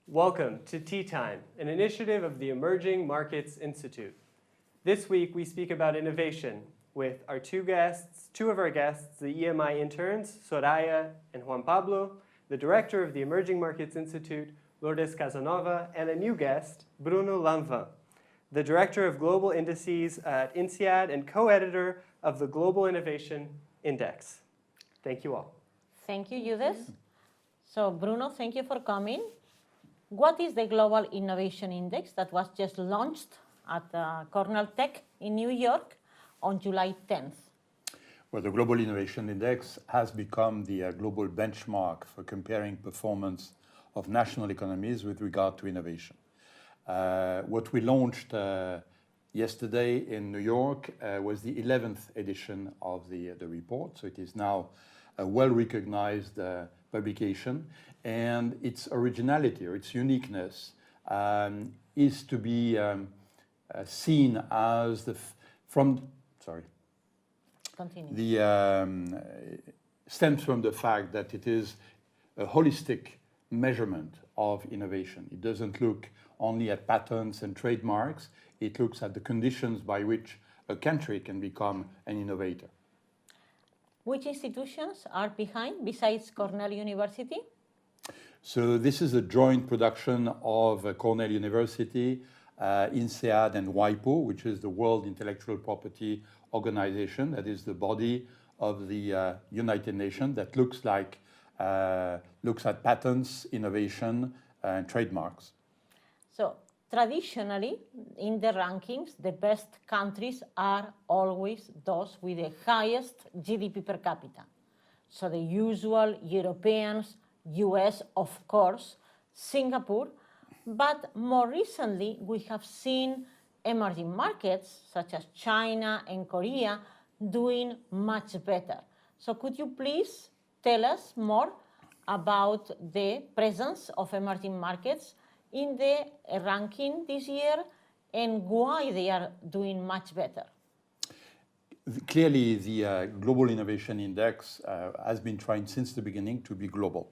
Welcome to Tea Time, an initiative of the Emerging Markets Institute. This week we speak about innovation with our two of our guests, the EMI interns, Soraya and Juan Pablo, the director of the Emerging Markets Institute, Lourdes Casanova, and a new guest, Bruno Lanvin, the director of global indices at INSEAD and co-editor of the Global Innovation Index. Thank you all. Thank you, Judith. So Bruno, thank you for coming. What is the Global Innovation Index that was just launched at Cornell Tech in New York on July 10th? Well, the Global Innovation Index has become the global benchmark for comparing performance of national economies with regard to innovation. What we launched yesterday in New York was the 11th edition of the report, so it is now a well-recognized publication, and its originality or its uniqueness is to be seen as stems from the fact that it is a holistic measurement of innovation. It doesn't look only at patents and trademarks, it looks at the conditions by which a country can become an innovator. Which institutions are behind, besides Cornell University? So this is a joint production of Cornell University, INSEAD and WIPO, which is the World Intellectual Property Organization, that is the body of the United Nations that looks at patents, innovation, and trademarks. So traditionally, in the rankings, the best countries are always those with the highest GDP per capita. So the usual Europeans, US, of course, Singapore, but more recently we have seen emerging markets such as China and Korea doing much better. So could you please tell us more about the presence of emerging markets in the ranking this year and why they are doing much better? Clearly, the Global Innovation Index has been trying since the beginning to be global.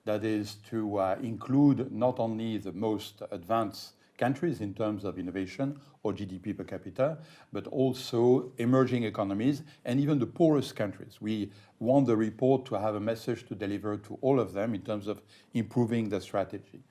That is to include not only the most advanced countries in terms of innovation or GDP per capita, but also emerging economies and even the poorest countries. We want the report to have a message to deliver to all of them in terms of improving the strategy.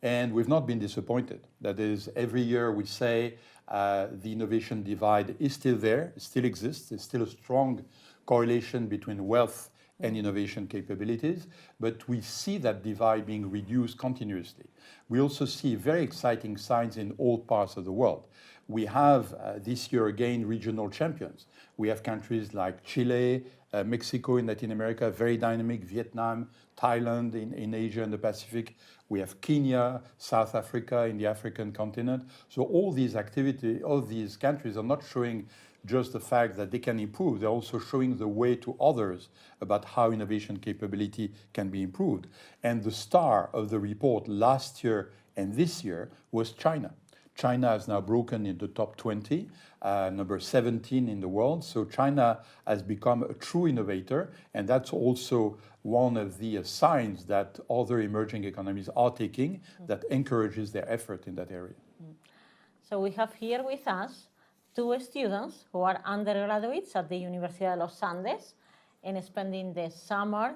And we've not been disappointed. That is, every year we say the innovation divide is still there, it still exists, there's still a strong correlation between wealth and innovation capabilities, but we see that divide being reduced continuously. We also see very exciting signs in all parts of the world. We have this year again regional champions. We have countries like Chile, Mexico in Latin America, very dynamic, Vietnam, Thailand in Asia and the Pacific. We have Kenya, South Africa in the African continent. So all these countries are not showing just the fact that they can improve, they're also showing the way to others about how innovation capability can be improved. And the star of the report last year and this year was China. China has now broken into top 20, number 17 in the world. So China has become a true innovator, and that's also one of the signs that other emerging economies are taking that encourages their effort in that area. So we have here with us two students who are undergraduates at the University of Los Andes and spending the summer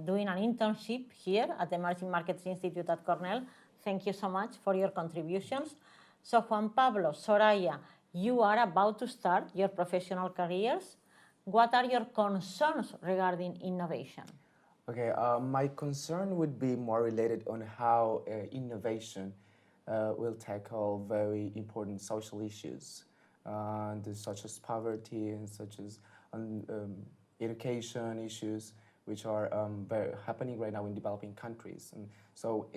doing an internship here at the Emerging Markets Institute at Cornell. Thank you so much for your contributions. So Juan Pablo, Soraya, you are about to start your professional careers. What are your concerns regarding innovation? Okay, my concern would be more related on how innovation will tackle very important social issues. Such as poverty and such as education issues, which are happening right now in developing countries. And so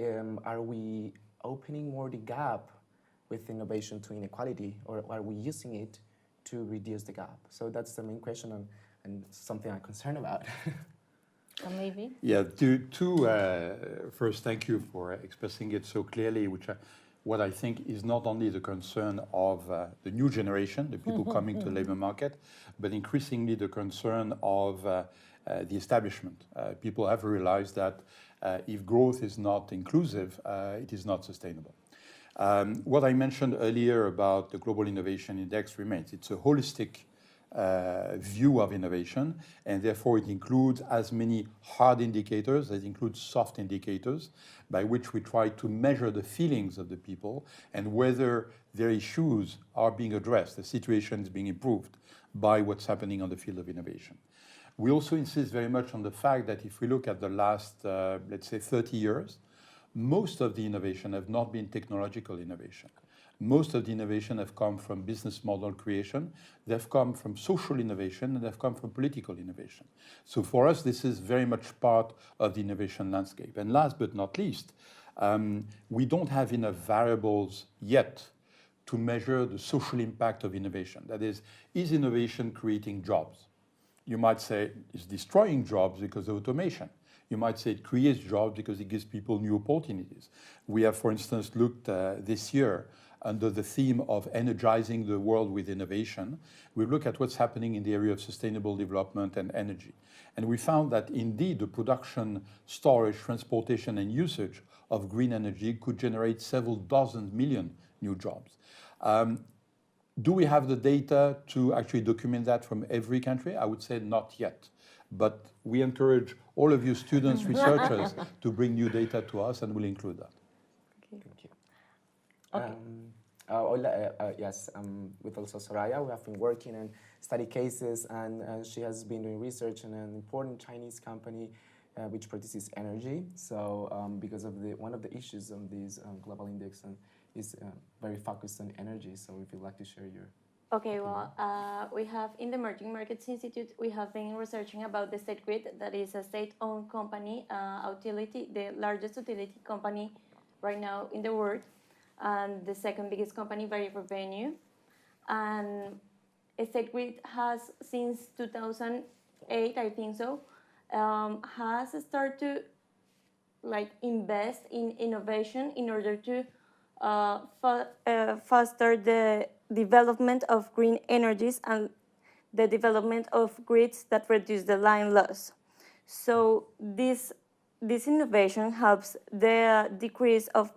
are we opening more the gap with innovation to inequality, or are we using it to reduce the gap? So that's the main question and something I'm concerned about. Maybe? Yeah, first, thank you for expressing it so clearly, what I think is not only the concern of the new generation, the people coming to the labor market, but increasingly the concern of the establishment. People have realized that If growth is not inclusive, it is not sustainable. What I mentioned earlier about the Global Innovation Index remains. It's a holistic view of innovation, and therefore it includes as many hard indicators as it includes soft indicators by which we try to measure the feelings of the people and whether their issues are being addressed, the situation is being improved by what's happening on the field of innovation. We also insist very much on the fact that if we look at the last, let's say, 30 years, most of the innovation have not been technological innovation. Most of the innovation have come from business model creation, they've come from social innovation, and they've come from political innovation. So for us, this is very much part of the innovation landscape. And last but not least, we don't have enough variables yet to measure the social impact of innovation. That is innovation creating jobs? You might say it's destroying jobs because of automation. You might say it creates jobs because it gives people new opportunities. We have, for instance, looked this year under the theme of energizing the world with innovation. We look at what's happening in the area of sustainable development and energy. And we found that indeed the production, storage, transportation, and usage of green energy could generate several dozen million new jobs. Do we have the data to actually document that from every country? I would say not yet. But we encourage all of you students, researchers, to bring new data to us, and we'll include that. Thank you. Okay. Yes, with also Soraya, we have been working on study cases, and she has been doing research in an important Chinese company which produces energy. So because of one of the issues on this global index is very focused on energy. So if you'd like to share your Okay, well, we have in the Emerging Markets Institute, we have been researching about the State Grid, that is a state-owned company, utility, the largest utility company right now in the world, and the second biggest company by revenue. And State Grid has, since 2008, I think so, has started to invest in innovation in order to foster the development of green energies and the development of grids that reduce the line loss. So this innovation helps the decrease of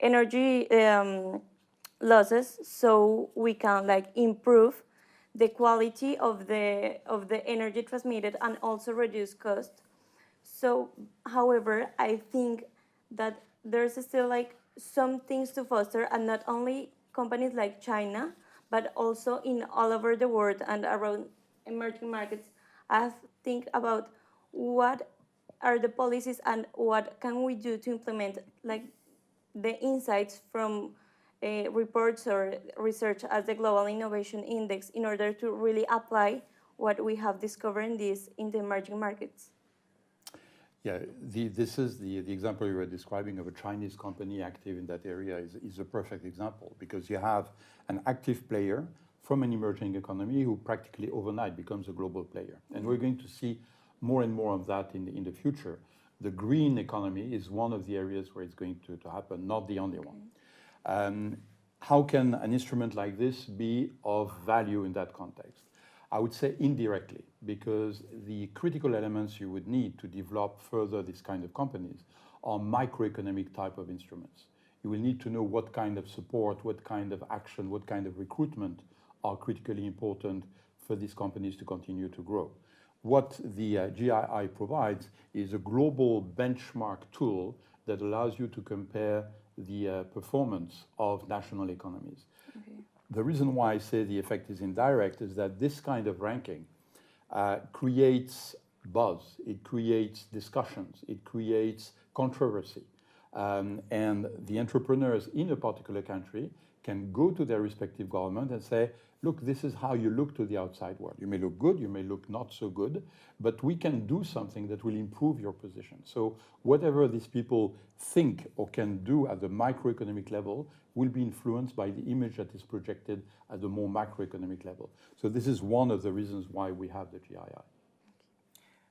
energy losses, so we can improve the quality of the energy transmitted and also reduce cost. So, however, I think that there's still some things to foster, and not only companies like China, but also in all over the world and around emerging markets. I have to think about what are the policies and what can we do to implement the insights from reports or research as the Global Innovation Index in order to really apply what we have discovered in the emerging markets. Yeah, this is the example you were describing of a Chinese company active in that area is a perfect example, because you have an active player from an emerging economy who practically overnight becomes a global player. And we're going to see more and more of that in the future. The green economy is one of the areas where it's going to happen, not the only one. How can an instrument like this be of value in that context? I would say indirectly, because the critical elements you would need to develop further this kind of companies are microeconomic type of instruments. You will need to know what kind of support, what kind of action, what kind of recruitment are critically important for these companies to continue to grow. What the GII provides is a global benchmark tool that allows you to compare the performance of national economies. Okay. The reason why I say the effect is indirect is that this kind of ranking creates buzz, it creates discussions, it creates controversy. And the entrepreneurs in a particular country can go to their respective government and say, look, this is how you look to the outside world. You may look good, you may look not so good, but we can do something that will improve your position. So whatever these people think or can do at the microeconomic level will be influenced by the image that is projected at the more macroeconomic level. So this is one of the reasons why we have the GII.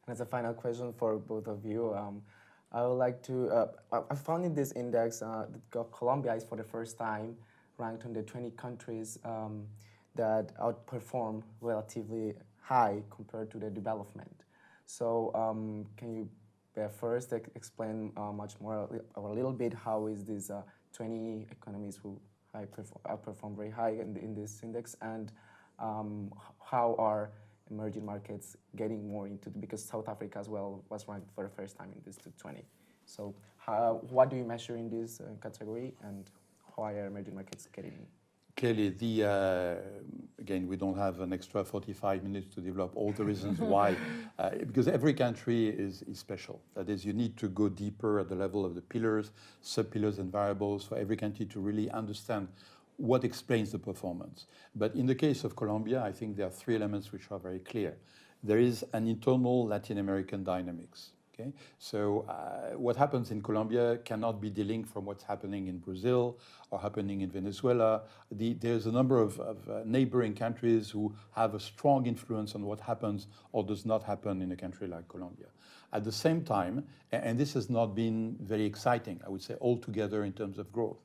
And as a final question for both of you, I would like to, I found in this index that Colombia is for the first time ranked in the 20 countries that outperform relatively high compared to the development. So can you But first, explain much more, a little bit, how is this 20 economies who outperform very high in this index, and how are emerging markets getting more into it, because South Africa as well was ranked for the first time in this 20. So what do you measure in this category, and why are emerging markets getting in? Clearly, again, we don't have an extra 45 minutes to develop all the reasons why, because every country is special. That is, you need to go deeper at the level of the pillars, sub-pillars and variables for every country to really understand what explains the performance. But in the case of Colombia, I think there are three elements which are very clear. There is an internal Latin American dynamics. Okay? So what happens in Colombia cannot be delinked from what's happening in Brazil or happening in Venezuela. There's a number of neighboring countries who have a strong influence on what happens or does not happen in a country like Colombia. At the same time, and this has not been very exciting, I would say, altogether in terms of growth.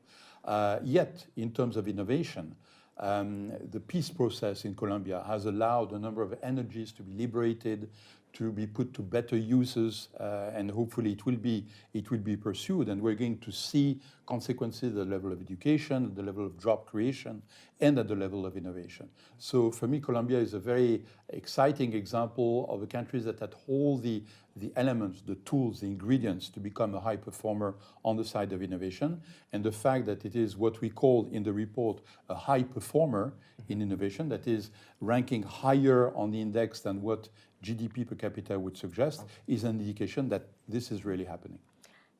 Yet, in terms of innovation, the peace process in Colombia has allowed a number of energies to be liberated, to be put to better uses, and hopefully it will be pursued. And we're going to see consequences at the level of education, at the level of job creation, and at the level of innovation. So for me, Colombia is a very exciting example of a country that had all the elements, the tools, the ingredients to become a high performer on the side of innovation. And the fact that it is what we call in the report a high performer in innovation, that is ranking higher on the index than what GDP per capita would suggest, is an indication that this is really happening.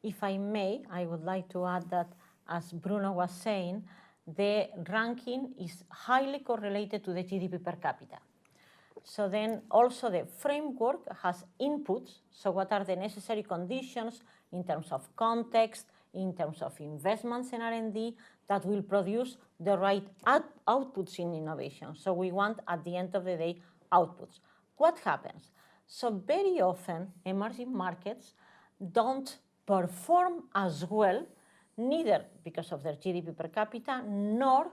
If I may, I would like to add that, as Bruno was saying, the ranking is highly correlated to the GDP per capita. So then also the framework has inputs, so what are the necessary conditions in terms of context, in terms of investments in R&D, that will produce the right outputs in innovation. So we want, at the end of the day, outputs. What happens? So very often, emerging markets don't perform as well, neither because of their GDP per capita, nor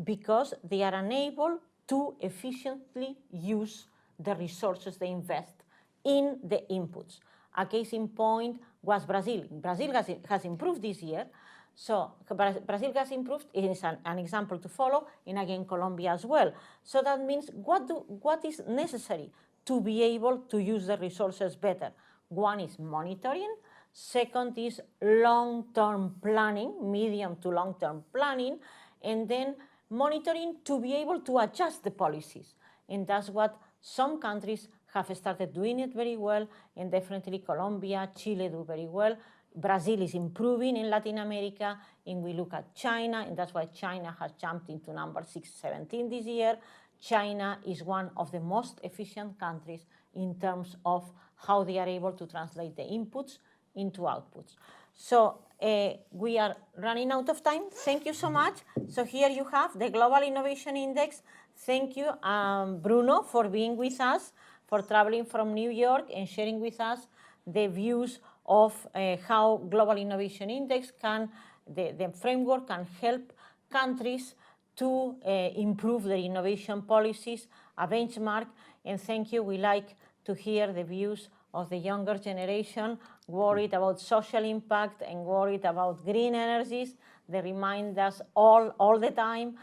because they are unable to efficiently use the resources they invest in the inputs. A case in point was Brazil. Brazil has improved this year. So Brazil has improved. It is an example to follow, and again, Colombia as well. So that means what is necessary to be able to use the resources better? One is monitoring. Second is long-term planning, medium to long-term planning, and then monitoring to be able to adjust the policies. And that's what some countries have started doing it very well, and definitely Colombia, Chile do very well. Brazil is improving in Latin America, and we look at China, and that's why China has jumped into number 617 this year. China is one of the most efficient countries in terms of how they are able to translate the inputs into outputs. So we are running out of time. Thank you so much. So here you have the Global Innovation Index. Thank you, Bruno, for being with us, for traveling from New York and sharing with us the views of how Global Innovation Index the framework can help countries to improve their innovation policies, a benchmark. And thank you. We like to hear the views of the younger generation, worried about social impact and worried about green energies. They remind us all the time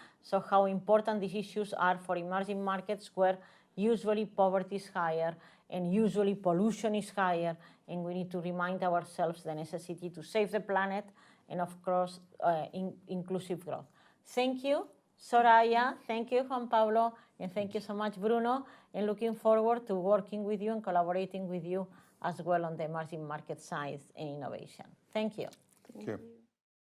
how important these issues are for emerging markets, where usually poverty is higher and usually pollution is higher, and we need to remind ourselves the necessity to save the planet and, of course, inclusive growth. Thank you, Soraya. Thank you, Juan Pablo. And thank you so much, Bruno. And looking forward to working with you and collaborating with you as well on the emerging market science and innovation. Thank you. Thank you.